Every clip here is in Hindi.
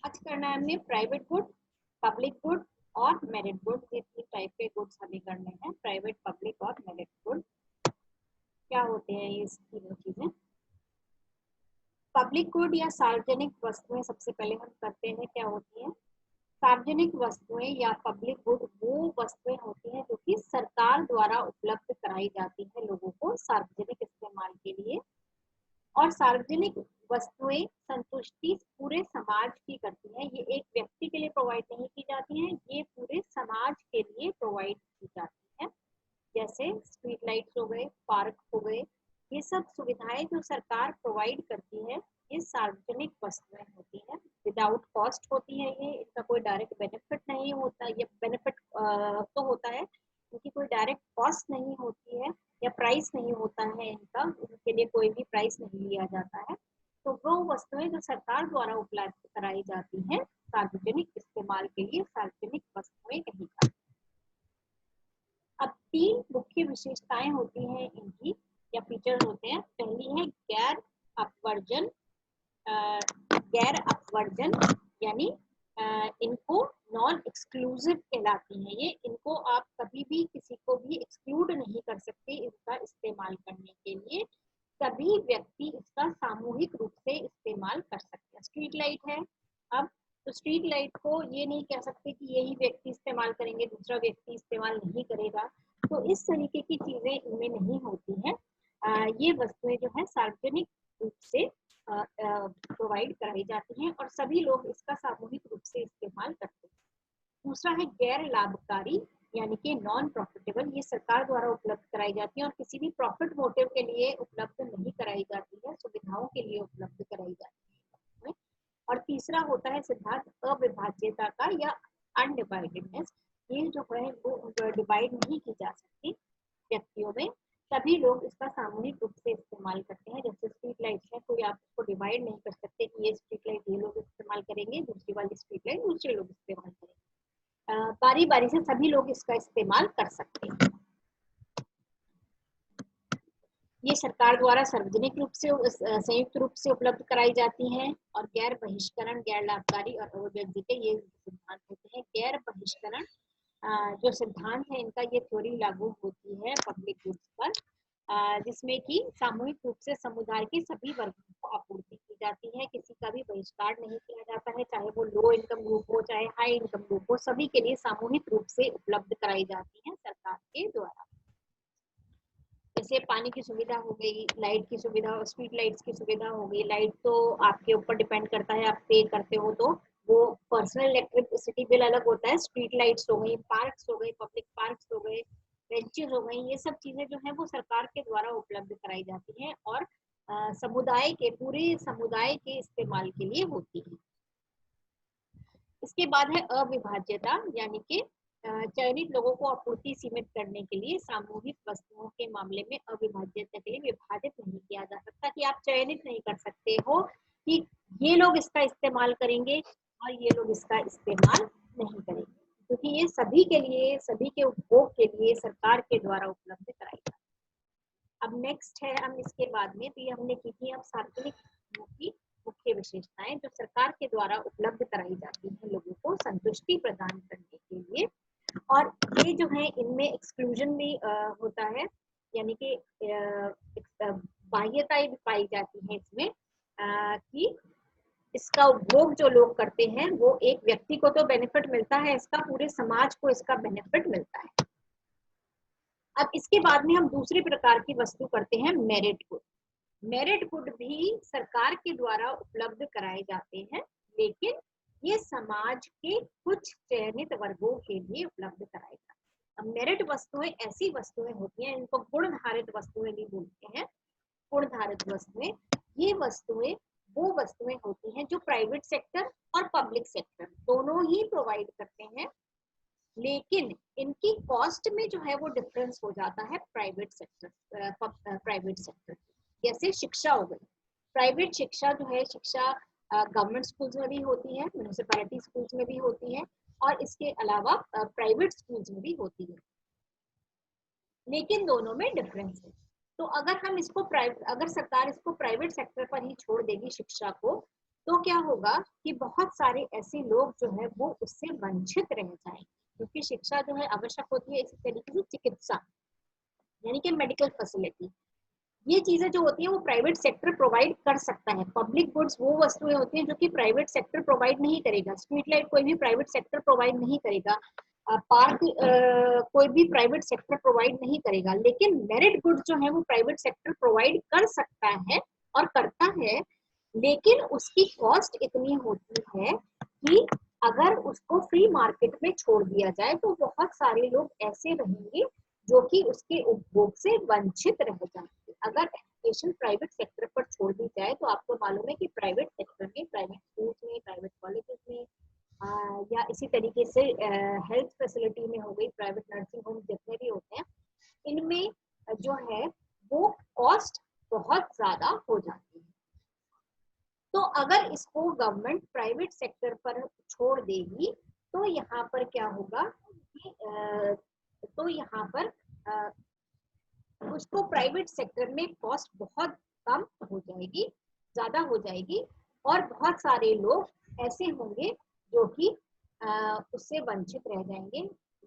आज करना है हमें प्राइवेट गुड, पब्लिक गुड और मेरिट गुड। ये तीन टाइप के गुड्स हमें करने हैं, प्राइवेट, पब्लिक और मेरिट गुड। क्या होते हैं ये तीनों चीजें? पब्लिक गुड या सार्वजनिक वस्तुएं सबसे पहले हम करते हैं। क्या होती है? सार्वजनिक वस्तुएं या पब्लिक गुड वो वस्तुएं होती हैं जो कि सरकार द्वारा उपलब्ध कराई जाती है लोगों को सार्वजनिक इस्तेमाल के लिए। और सार्वजनिक वस्तुएं संतुष्टि पूरे समाज की करती हैं। ये एक व्यक्ति के लिए प्रोवाइड नहीं की जाती हैं, ये पूरे समाज के लिए प्रोवाइड की जाती है। जैसे स्ट्रीट लाइट्स हो गए, पार्क हो गए, ये सब सुविधाएं जो सरकार प्रोवाइड करती है ये सार्वजनिक वस्तुएं होती हैं। विदाउट कॉस्ट होती है ये, इनका कोई डायरेक्ट बेनिफिट नहीं होता। ये बेनिफिट तो होता है, इनकी कोई डायरेक्ट कॉस्ट नहीं होती है या प्राइस नहीं होता है इनका, इनके लिए कोई भी प्राइस नहीं लिया जाता है। तो वो वस्तुएं जो सरकार द्वारा उपलब्ध कराई जाती हैं सार्वजनिक इस्तेमाल के लिए, सार्वजनिक वस्तुएं कही जाती हैं। अब तीन मुख्य विशेषताएं होती हैं इनकी या फीचर्स होते हैं। पहली है गैर अपवर्जन। गैर अपवर्जन यानी इनको नॉन एक्सक्लूसिव कहलाती हैं ये। इनको आप कभी भी किसी को भी एक्सक्लूड नहीं कर सकते इनका इस्तेमाल करने के लिए। सभी व्यक्ति इसका सामूहिक रूप से इस्तेमाल कर सकते हैं। स्ट्रीट लाइट है, अब तो स्ट्रीट लाइट को ये नहीं कह सकते कि यही व्यक्ति इस्तेमाल करेंगे, दूसरा व्यक्ति इस्तेमाल नहीं करेगा। तो इस तरीके की चीजें इनमें नहीं होती हैं। ये वस्तुएं जो है सार्वजनिक रूप से प्रोवाइड कराई जाती हैं और सभी लोग इसका सामूहिक रूप से इस्तेमाल करते हैं। दूसरा है गैर लाभकारी यानी कि नॉन प्रॉफिटेबल। ये सरकार द्वारा उपलब्ध कराई जाती है और किसी भी प्रॉफिट मोटिव के लिए उपलब्ध नहीं कराई जाती है, सुविधाओं के लिए उपलब्ध कराई जाती है। और तीसरा होता है सिद्धांत अविभाज्यता का या अनडिवाइडेडनेस। ये जो है वो डिवाइड नहीं की जा सकती व्यक्तियों में, सभी लोग इसका सामूहिक रूप से इस्तेमाल करते हैं। जैसे स्ट्रीट लाइट है, कोई आप इसको डिवाइड नहीं कर सकते कि ये स्ट्रीट लाइट ये लोग इस्तेमाल करेंगे, दूसरी वाली स्ट्रीट लाइट दूसरे लोग इस्तेमाल करेंगे। बारी बारी से सभी लोग इसका इस्तेमाल कर सकते हैं। ये सरकार द्वारा सार्वजनिक रूप से संयुक्त रूप से उपलब्ध कराई जाती हैं। और गैर बहिष्करण, गैर लाभकारी और अविभाज्य ये सिद्धांत होते हैं। गैर बहिष्करण जो सिद्धांत है इनका, ये थ्योरी लागू होती है पब्लिक गुड्स पर, जिसमें कि सामूहिक रूप से समुदाय के सभी वर्गों को आपूर्ति की जाती है। किसी का भी बहिष्कार नहीं किया जाता है, चाहे वो लो इनकम ग्रुप हो चाहे हाई इनकम ग्रुप हो, सभी के लिए सामूहिक रूप से उपलब्ध कराई जाती है सरकार के द्वारा। जैसे पानी की सुविधा हो गई, लाइट की सुविधा, स्ट्रीट लाइट्स की सुविधा हो गई। लाइट तो आपके ऊपर डिपेंड करता है, आप पे करते हो तो वो पर्सनल इलेक्ट्रिसिटी बिल अलग होता है। स्ट्रीट लाइट्स हो गई, पार्क्स हो गई, पब्लिक पार्क्स हो गए, बेंचेस हो गई, ये सब चीजें जो है वो सरकार के द्वारा उपलब्ध कराई जाती हैं और समुदाय के, पूरे समुदाय के इस्तेमाल के लिए होती है। इसके बाद है अविभाज्यता यानी कि चयनित लोगों को आपूर्ति सीमित करने के लिए सामूहिक वस्तुओं के मामले में अविभाज्यता के लिए विभाजित नहीं किया जा सकता, कि आप चयनित नहीं कर सकते हो कि ये लोग इसका इस्तेमाल करेंगे और ये लोग इसका इस्तेमाल नहीं करेंगे, क्योंकि ये सभी के लिए, सभी के उपभोग के लिए सरकार के द्वारा उपलब्ध कराई जाती है। अब नेक्स्ट है हम इसके बाद में, तो ये हमने की थी अब सार्वजनिक की मुख्य विशेषताएं जो सरकार के द्वारा उपलब्ध कराई जाती है लोगों को संतुष्टि प्रदान करने के लिए। और ये जो है इनमें एक्सक्लूजन भी होता है, यानी कि बाह्यताएं भी पाई जाती है इसमें, कि इसका उपभोग जो लोग करते हैं वो एक व्यक्ति को तो बेनिफिट मिलता है, इसका पूरे समाज को इसका बेनिफिट मिलता है। अब इसके बाद में हम दूसरे प्रकार की वस्तु करते हैं मेरिट गुड। मेरिट गुड भी सरकार के द्वारा उपलब्ध कराए जाते हैं, लेकिन ये समाज के कुछ चयनित वर्गों के लिए उपलब्ध कराए जाते हैं। अब मेरिट वस्तुएं ऐसी वस्तुएं होती हैं, इनको गुणधारित वस्तुएं भी बोलते हैं। गुणधारित वस्तुएं, ये वस्तुएं वो वस्तुएं होती हैं जो प्राइवेट सेक्टर और पब्लिक सेक्टर दोनों ही प्रोवाइड करते हैं, लेकिन इनकी कॉस्ट में जो है वो डिफरेंस हो जाता है प्राइवेट सेक्टर। जैसे शिक्षा हो गई, प्राइवेट शिक्षा जो है, शिक्षा गवर्नमेंट स्कूल्स में भी होती है, म्यूनिसिपैलिटी स्कूल्स में भी होती है और इसके अलावा प्राइवेट स्कूल्स में भी होती है, लेकिन दोनों में डिफरेंस है। तो अगर हम इसको अगर सरकार इसको प्राइवेट सेक्टर पर ही छोड़ देगी शिक्षा को, तो क्या होगा कि बहुत सारे ऐसे लोग जो है वो उससे वंचित रह जाएंगे, क्योंकि शिक्षा जो है आवश्यक होती है। इसी तरीके से चिकित्सा यानी कि मेडिकल फैसिलिटी, ये चीजें जो होती है वो प्राइवेट सेक्टर प्रोवाइड कर सकता है। पब्लिक गुड्स वो वस्तुएं होती हैं जो कि प्राइवेट सेक्टर प्रोवाइड नहीं करेगा। स्ट्रीट लाइट कोई भी प्राइवेट सेक्टर प्रोवाइड नहीं करेगा, पार्क कोई भी प्राइवेट सेक्टर प्रोवाइड नहीं करेगा, लेकिन मेरिट गुड्स जो है वो प्राइवेट सेक्टर प्रोवाइड कर सकता है और करता है। लेकिन उसकी कॉस्ट इतनी होती है कि अगर उसको फ्री मार्केट में छोड़ दिया जाए तो बहुत सारे लोग ऐसे रहेंगे जो कि उसके उपभोग से वंचित रह जाएंगे। अगर एजुकेशन प्राइवेट सेक्टर पर छोड़ दी जाए तो आपको मालूम है कि प्राइवेट सेक्टर में, प्राइवेट स्कूल में, प्राइवेट कॉलेजेस में या इसी तरीके से हेल्थ फैसिलिटी में हो गई, प्राइवेट नर्सिंग होम जितने भी होते हैं, इनमें जो है वो कॉस्ट बहुत ज्यादा हो जाती है। तो अगर इसको गवर्नमेंट प्राइवेट सेक्टर पर छोड़ देगी तो यहाँ पर क्या होगा कि तो यहाँ पर उसको प्राइवेट सेक्टर में कॉस्ट बहुत कम हो जाएगी, ज्यादा हो जाएगी, और बहुत सारे लोग ऐसे होंगे जो कि उससे वंचित रह जाएंगे।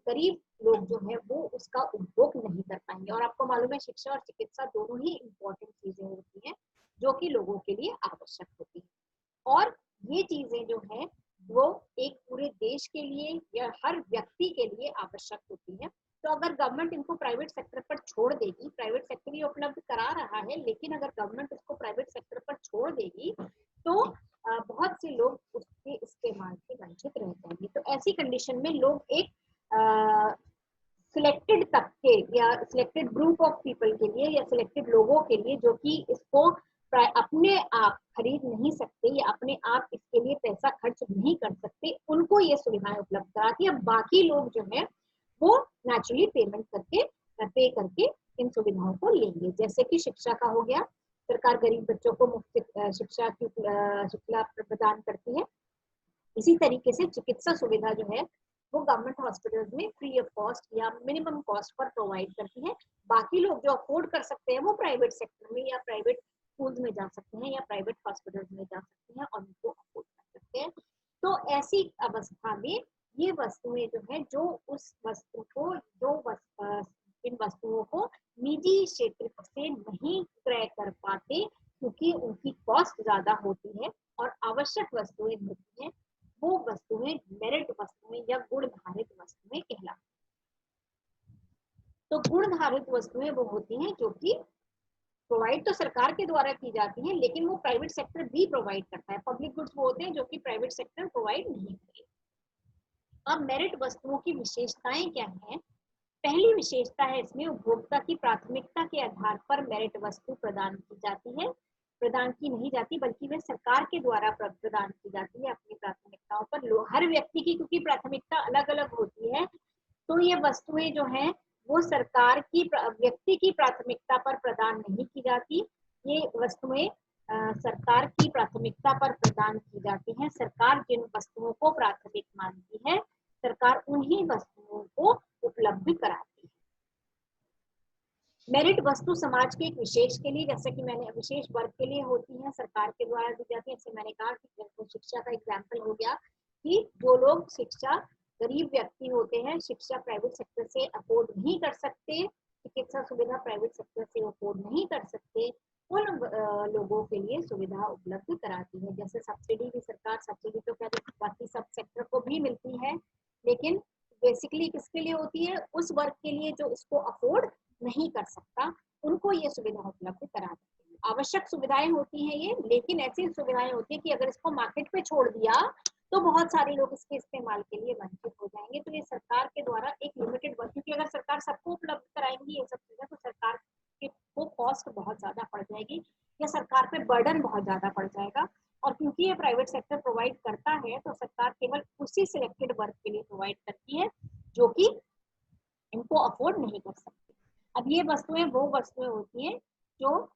गरीब लोग जो है वो उसका उपभोग नहीं कर पाएंगे। और आपको मालूम है शिक्षा और चिकित्सा दोनों ही इम्पोर्टेंट चीजें होती हैं जो कि लोगों के लिए आवश्यक होती है। और ये चीजें जो है वो एक पूरे देश के लिए या हर व्यक्ति के लिए आवश्यक होती है। तो अगर गवर्नमेंट इनको प्राइवेट सेक्टर पर छोड़ देगी, प्राइवेट सेक्टर ये उपलब्ध करा रहा है, लेकिन अगर गवर्नमेंट इसको प्राइवेट सेक्टर पर छोड़ देगी तो बहुत से लोग उसके इस्तेमाल से वंचित रह जाएंगे। तो ऐसी कंडीशन में लोग एक सिलेक्टेड तबके या सिलेक्टेड ग्रुप ऑफ पीपल के लिए या सिलेक्टेड लोगों के लिए जो कि इसको अपने आप खरीद नहीं सकते या अपने आप इसके लिए पैसा खर्च नहीं कर सकते, उनको ये सुविधाएं उपलब्ध कराती है। बाकी लोग जो है वो नेचुरली पेमेंट करके पे करके इन सुविधाओं को लेंगे। जैसे कि शिक्षा का हो गया, सरकार गरीब बच्चों को मुफ्त शिक्षा की शिक्षा प्रदान करती है। इसी तरीके से चिकित्सा सुविधा जो है वो गवर्नमेंट हॉस्पिटल्स में फ्री ऑफ कॉस्ट या मिनिमम कॉस्ट पर प्रोवाइड करती है। बाकी लोग जो अफोर्ड कर सकते हैं वो प्राइवेट सेक्टर में या प्राइवेट स्कूल्स में जा सकते हैं या प्राइवेट हॉस्पिटल्स में जा सकते हैं और उनको अफोर्ड कर सकते हैं। तो ऐसी अवस्था में ये वस्तुएं जो है जो उस वस्तु को इन वस्तुओं को निजी क्षेत्र से नहीं क्रय कर पाते क्योंकि उनकी कॉस्ट ज्यादा होती है और आवश्यक वस्तुएं होती हैं, वो वस्तुएं मेरिट वस्तुएं या गुणधारित वस्तुएं कहलाती हैं। तो गुणधारित वस्तुएं वो होती हैं जो कि प्रोवाइड तो सरकार के द्वारा की जाती हैं, लेकिन वो प्राइवेट सेक्टर भी प्रोवाइड करता है। पब्लिक गुड्स वो होते हैं जो कि प्राइवेट सेक्टर प्रोवाइड नहीं करेगा। अब मेरिट वस्तुओं की विशेषताएं क्या हैं? पहली विशेषता है इसमें उपभोक्ता की प्राथमिकता के आधार पर मेरिट वस्तु प्रदान की जाती है। प्रदान की नहीं जाती बल्कि वे सरकार के द्वारा प्रदान की जाती है अपनी प्राथमिकताओं पर। हर व्यक्ति की क्योंकि प्राथमिकता अलग अलग होती है तो ये वस्तुएं जो हैं वो सरकार की व्यक्ति की प्राथमिकता पर प्रदान नहीं की जाती। ये वस्तुएं सरकार की प्राथमिकता पर प्रदान की जाती हैं। सरकार जिन वस्तुओं को प्राथमिक मानती है सरकार उन्हीं वस्तुओं को उपलब्ध कराती है। मेरिट वस्तु समाज के एक विशेष के लिए, जैसे कि मैंने विशेष वर्ग के लिए होती है, सरकार के द्वारा दी जाती है। जैसे मैंने कहा कि शिक्षा का एग्जाम्पल हो गया कि जो लोग शिक्षा गरीब व्यक्ति होते हैं, शिक्षा प्राइवेट सेक्टर से अफोर्ड नहीं कर सकते, चिकित्सा सुविधा प्राइवेट सेक्टर से अफोर्ड नहीं कर सकते, उन लोगों के लिए सुविधा उपलब्ध कराती है। जैसे सब्सिडी भी, सरकार सब्सिडी तो क्या बाकी सब सेक्टर को भी मिलती है, लेकिन बेसिकली किसके लिए होती है? उस वर्ग के लिए जो इसको अफोर्ड नहीं कर सकता, उनको ये सुविधा उपलब्ध करा देती है। आवश्यक सुविधाएं होती हैं ये, लेकिन ऐसी सुविधाएं होती है कि अगर इसको मार्केट पे छोड़ दिया तो बहुत सारे लोग इसके इस्तेमाल के लिए वंचित हो जाएंगे। तो ये सरकार के द्वारा एक लिमिटेड, क्योंकि अगर सरकार सबको उपलब्ध कराएंगी ये सब चीजें तो सरकार को कॉस्ट बहुत ज्यादा पड़ जाएगी या सरकार पे बर्डन बहुत ज्यादा पड़ जाएगा। और क्योंकि ये प्राइवेट सेक्टर प्रोवाइड करता है तो सरकार केवल उसी सिलेक्टेड वर्ग के लिए प्रोवाइड करती है जो कि इनको अफोर्ड नहीं कर सकते। अब ये वस्तुएं वो वस्तुएं होती हैं जो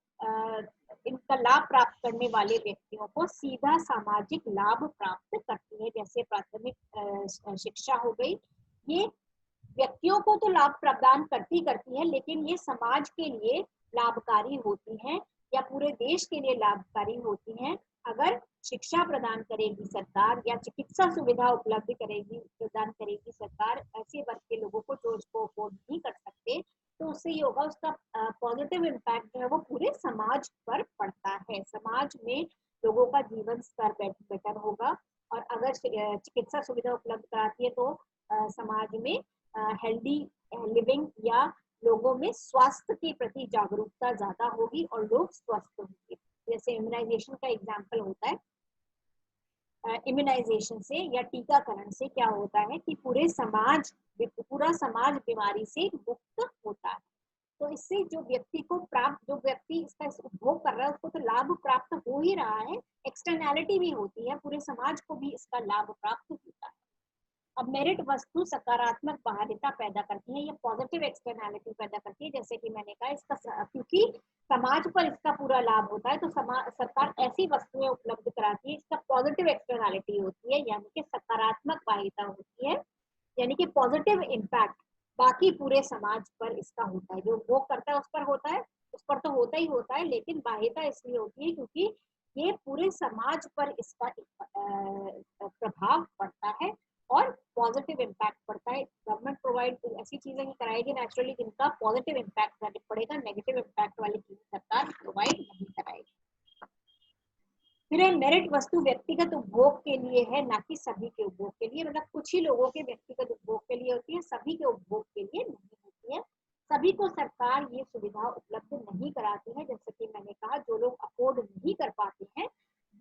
इनका लाभ प्राप्त करने वाले व्यक्तियों को सीधा सामाजिक लाभ प्राप्त करती है। जैसे प्राथमिक शिक्षा हो गई, ये व्यक्तियों को तो लाभ प्रदान करती है, लेकिन ये समाज के लिए लाभकारी होती हैं या पूरे देश के लिए लाभकारी होती हैं अगर शिक्षा प्रदान करेगी सरकार या चिकित्सा सुविधा उपलब्ध प्रदान करेगी सरकार ऐसे वर्ग के लोगों को जो उसको अफोर्ड नहीं कर सकते, तो उससे ये होगा, उसका पॉजिटिव इम्पैक्ट जो है वो पूरे समाज पर पड़ता है। समाज में लोगों का जीवन स्तर बेटर होगा। और अगर चिकित्सा सुविधा उपलब्ध कराती है तो समाज में हेल्दी लिविंग या लोगों में स्वास्थ्य के प्रति जागरूकता ज्यादा होगी और लोग स्वस्थ होंगे। जैसे इम्यूनाइजेशन का एग्जाम्पल होता है, इम्यूनाइजेशन से या टीकाकरण से क्या होता है कि पूरा समाज बीमारी से मुक्त होता है। तो इससे जो व्यक्ति इसका उपभोग कर रहा है उसको तो लाभ प्राप्त हो ही रहा है, एक्सटर्नैलिटी भी होती है, पूरे समाज को भी इसका लाभ प्राप्त होता है। अब मेरिट वस्तु सकारात्मक बाध्यता पैदा करती है या पॉजिटिव एक्सटर्नैलिटी पैदा करती है। जैसे कि मैंने कहा, इसका क्योंकि समाज पर इसका पूरा लाभ होता है तो सरकार ऐसी वस्तुएं उपलब्ध कराती है, इसका पॉजिटिव एक्सटर्नैलिटी होती है, यानी कि सकारात्मक बाध्यता होती है, यानी कि पॉजिटिव इम्पैक्ट बाकी पूरे समाज पर इसका होता है। जो उपभोग करता है उस पर होता है, उस पर तो होता ही होता है, लेकिन बाध्यता इसलिए होती है क्योंकि ये पूरे समाज पर इसका प्रभाव पड़ता है और पॉजिटिव इम्पैक्ट पड़ता है। गवर्नमेंट प्रोवाइड ऐसी चीजें ही कराएगी नेचुरली जिनका पॉजिटिव इम्पैक्ट पड़ेगा, नेगेटिव इम्पैक्ट वाली चीजें सरकार प्रोवाइड नहीं कराएगी। फिर मेरिट वस्तु व्यक्तिगत उपभोग के लिए है, ना कि सभी के उपभोग के लिए। मतलब कुछ ही लोगों के व्यक्तिगत उपभोग के लिए होती है, सभी के उपभोग के लिए नहीं होती है। सभी को सरकार ये सुविधा उपलब्ध नहीं कराती है। जैसे कि मैंने कहा, जो लोग अफोर्ड नहीं कर पाते हैं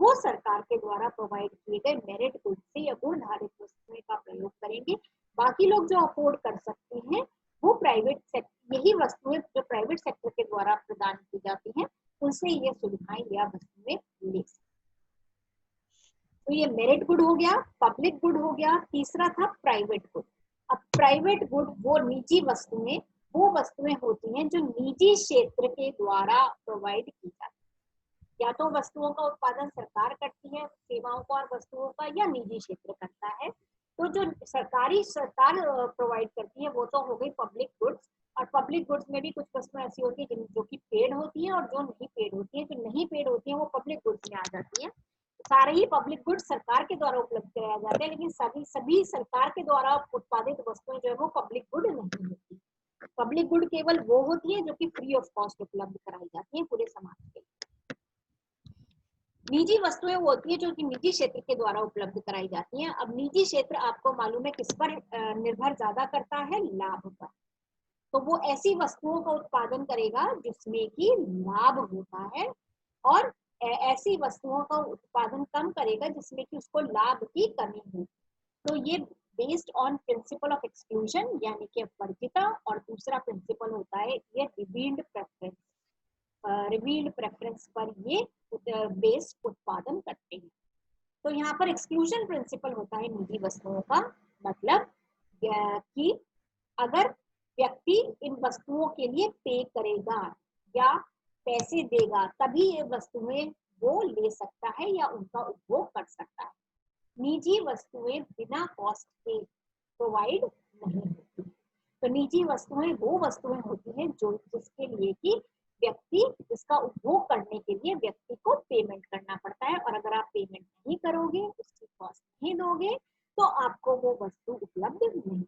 वो सरकार के द्वारा प्रोवाइड किए गए मेरिट गुड से या गुणधारित वस्तुएं का प्रयोग करेंगे। बाकी लोग जो अफोर्ड कर सकते हैं वो यही वस्तुएं जो प्राइवेट सेक्टर के द्वारा प्रदान की जाती हैं उनसे ये सुविधाएं या वस्तुएं ले सकते। तो ये मेरिट गुड हो गया, पब्लिक गुड हो गया। तीसरा था प्राइवेट गुड। अब प्राइवेट गुड वो वस्तुएं होती हैं जो निजी क्षेत्र के द्वारा प्रोवाइड की जाती है। या तो वस्तुओं का उत्पादन सरकार करती है, सेवाओं का और वस्तुओं का, या निजी क्षेत्र करता है। तो जो सरकार प्रोवाइड करती है वो तो हो गई पब्लिक गुड्स। और पब्लिक गुड्स में भी कुछ वस्तुएं ऐसी होती है जो कि पेड होती है और जो नहीं पेड होती है। जो नहीं पेड होती है वो पब्लिक गुड्स में आ जाती है। सारे ही पब्लिक गुड्स सरकार के द्वारा उपलब्ध कराया जाता है, लेकिन सभी सरकार के द्वारा उत्पादित वस्तुएं जो है वो पब्लिक गुड नहीं होती। पब्लिक गुड केवल वो होती है जो कि फ्री ऑफ कॉस्ट उपलब्ध कराई जाती है पूरे समाज के। निजी वस्तुएं वो होती है जो कि निजी क्षेत्र के द्वारा उपलब्ध कराई जाती हैं। अब निजी क्षेत्र आपको मालूम है किस पर निर्भर ज्यादा करता है, लाभ पर। तो वो ऐसी वस्तुओं का उत्पादन करेगा जिसमें कि लाभ होता है, और ऐसी वस्तुओं का उत्पादन कम करेगा जिसमें कि उसको लाभ की कमी हो। तो ये based on principle of exclusion यानी कि वर्जिता। और दूसरा प्रिंसिपल होता है ये रिवील्ड प्रेफरेंस। रिवील्ड प्रेफरेंस पर ये बेस्ड उत्पादन करते हैं। तो यहाँ पर एक्सक्लूजन प्रिंसिपल होता है निजी वस्तुओं का, मतलब कि अगर व्यक्ति इन वस्तुओं के लिए पे करेगा या पैसे देगा तभी ये वस्तुएं वो ले सकता है या उनका उपभोग कर सकता है। निजी वस्तुएं बिना कॉस्ट के प्रोवाइड नहीं होती। तो निजी वस्तुएं वो वस्तुएं होती हैं जो जिसके लिए कि इसका उपभोग करने के लिए व्यक्ति को पेमेंट करना पड़ता है, और अगर आप पेमेंट नहीं करोगे, उसकी कॉस्ट नहीं दोगे, तो आपको वो वस्तु उपलब्ध नहीं।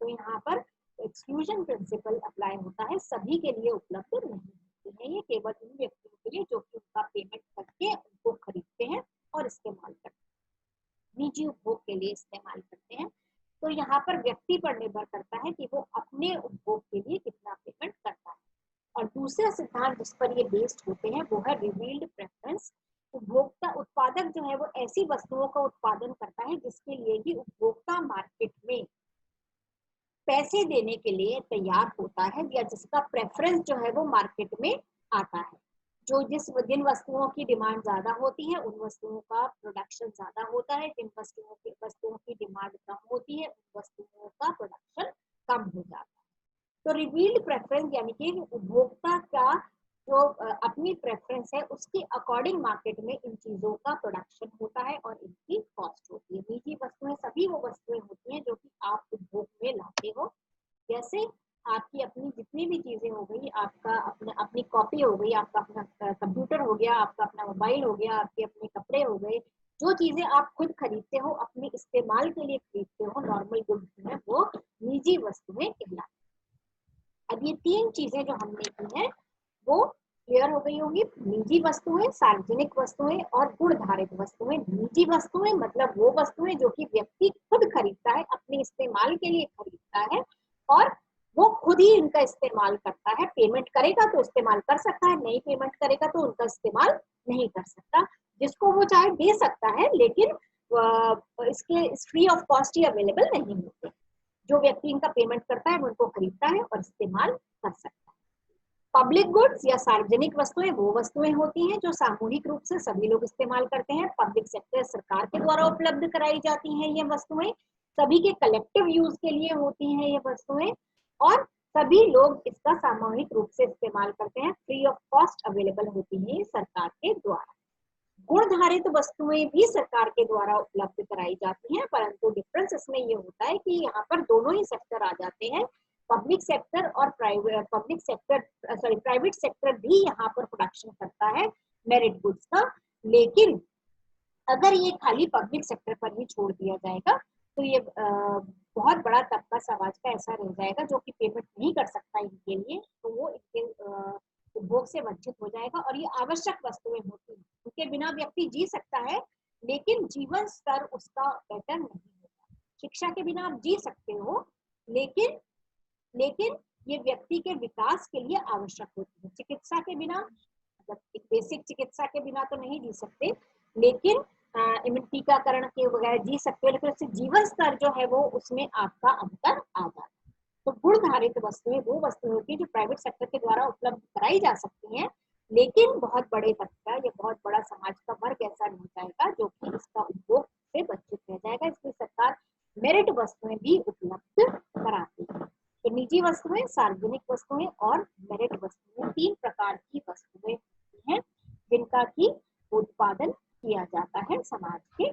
तो यहाँ पर एक्सक्लूजन प्रिंसिपल अप्लाई होता है, सभी के लिए उपलब्ध नहीं होती है। ये केवल उन व्यक्तियों के लिए जो कि उनका पेमेंट करके उनको खरीदते हैं और इस्तेमाल करते हैं, निजी उपभोग के लिए इस्तेमाल करते हैं। तो यहाँ पर व्यक्ति पर निर्भर करता है कि वो अपने उपभोग के लिए कितना पेमेंट करता है। और दूसरा सिद्धांत जिस पर ये बेस्ड होते हैं वो है रिवील्ड प्रेफरेंस। उपभोक्ता उत्पादक जो है वो ऐसी वस्तुओं का उत्पादन करता है जिसके लिए कि उपभोक्ता मार्केट में पैसे देने के लिए तैयार होता है, या जिसका प्रेफरेंस जो है वो मार्केट में आता है। जिन वस्तुओं की डिमांड ज्यादा होती है उन वस्तुओं का प्रोडक्शन ज्यादा होता है, जिन वस्तुओं की डिमांड कम होती है उन वस्तुओं का प्रोडक्शन कम हो जाता है। तो रिवील्ड प्रेफरेंस यानी कि उपभोक्ता का जो अपनी प्रेफरेंस है उसके अकॉर्डिंग मार्केट में इन चीजों का प्रोडक्शन होता है और इनकी कॉस्ट होती है। निजी वस्तुएं सभी वो वस्तुएं होती हैं जो कि आप उपभोग में लाते हो। जैसे आपकी अपनी जितनी भी चीजें हो गई, आपका अपनी कॉपी हो गई, आपका अपना कंप्यूटर हो गया, आपका अपना मोबाइल हो गया, आपके अपने कपड़े कपड़े हो गए, जो चीजें आप खुद खरीदते हो, अपने इस्तेमाल के लिए खरीदते हो, नॉर्मल गुड्स में, वो निजी वस्तुएं कहलाती हैं। अब ये 3 चीजें जो हमने की हैं वो क्लियर हो गई होंगी। निजी वस्तुएं, सार्वजनिक वस्तुएं और गुणधारित वस्तुएं। निजी वस्तुएं मतलब वो वस्तुएं जो कि व्यक्ति खुद खरीदता है, अपने इस्तेमाल के लिए खरीदता है और वो खुद ही इनका इस्तेमाल करता है। पेमेंट करेगा तो इस्तेमाल कर सकता है, नहीं पेमेंट करेगा तो उनका इस्तेमाल नहीं कर सकता। जिसको वो चाहे दे सकता है, लेकिन इसके free of cost he available नहीं होते। जो व्यक्ति इनका पेमेंट करता है वो उनको खरीदता है और इस्तेमाल कर सकता है। पब्लिक गुड्स या सार्वजनिक वस्तुएं वो वस्तुएं होती हैं जो सामूहिक रूप से सभी लोग इस्तेमाल करते हैं। पब्लिक सेक्टर, सरकार के द्वारा उपलब्ध कराई जाती हैं ये वस्तुएं, सभी के कलेक्टिव यूज के लिए होती हैं ये वस्तुएं और सभी लोग इसका सामूहिक रूप से इस्तेमाल करते हैं, फ्री ऑफ कॉस्ट अवेलेबल होती है सरकार के द्वारा। गुणधारित वस्तुएं भी सरकार के द्वारा उपलब्ध कराई जाती हैं, परंतु डिफरेंस इसमें ये होता है कि यहाँ पर दोनों ही सेक्टर आ जाते हैं, पब्लिक सेक्टर और प्राइवेट सेक्टर भी यहाँ पर प्रोडक्शन करता है मेरिट गुड्स का। लेकिन अगर ये खाली पब्लिक सेक्टर पर ही छोड़ दिया जाएगा तो ये बहुत बड़ा तबका समाज का ऐसा रह जाएगा जो कि पेमेंट नहीं कर सकता इनके लिए, तो वो इनके उपभोग से वंचित हो जाएगा। और ये आवश्यक वस्तुएं होती हैं, उनके बिना व्यक्ति जी सकता है लेकिन जीवन स्तर उसका बेटर नहीं होगा। शिक्षा के बिना आप जी सकते हो, लेकिन ये व्यक्ति के विकास के लिए आवश्यक होती है। चिकित्सा के बिना, मतलब बेसिक चिकित्सा के बिना तो नहीं जी सकते, लेकिन टीकाकरण के वगैरह जी सकते हो, लेकिन उससे जीवन स्तर जो है वो उसमें आपका अंतर आ जाता है। तो गुणधारित वस्तुएं वो वस्तुएं होती है जो प्राइवेट सेक्टर के द्वारा उपलब्ध कराई जा सकती हैं, लेकिन बहुत बड़े तबका या बहुत बड़ा समाज का वर्ग ऐसा नहीं जाएगा जो कि इसका उपभोग से वंचित रह जाएगा। इसलिए सरकार मेरिट वस्तुएं भी उपलब्ध कराती है। तो निजी वस्तुएं, सार्वजनिक वस्तुएं और मेरिट वस्तुएं 3 प्रकार की वस्तुएं होती हैं जिनका की उत्पादन किया जाता है समाज के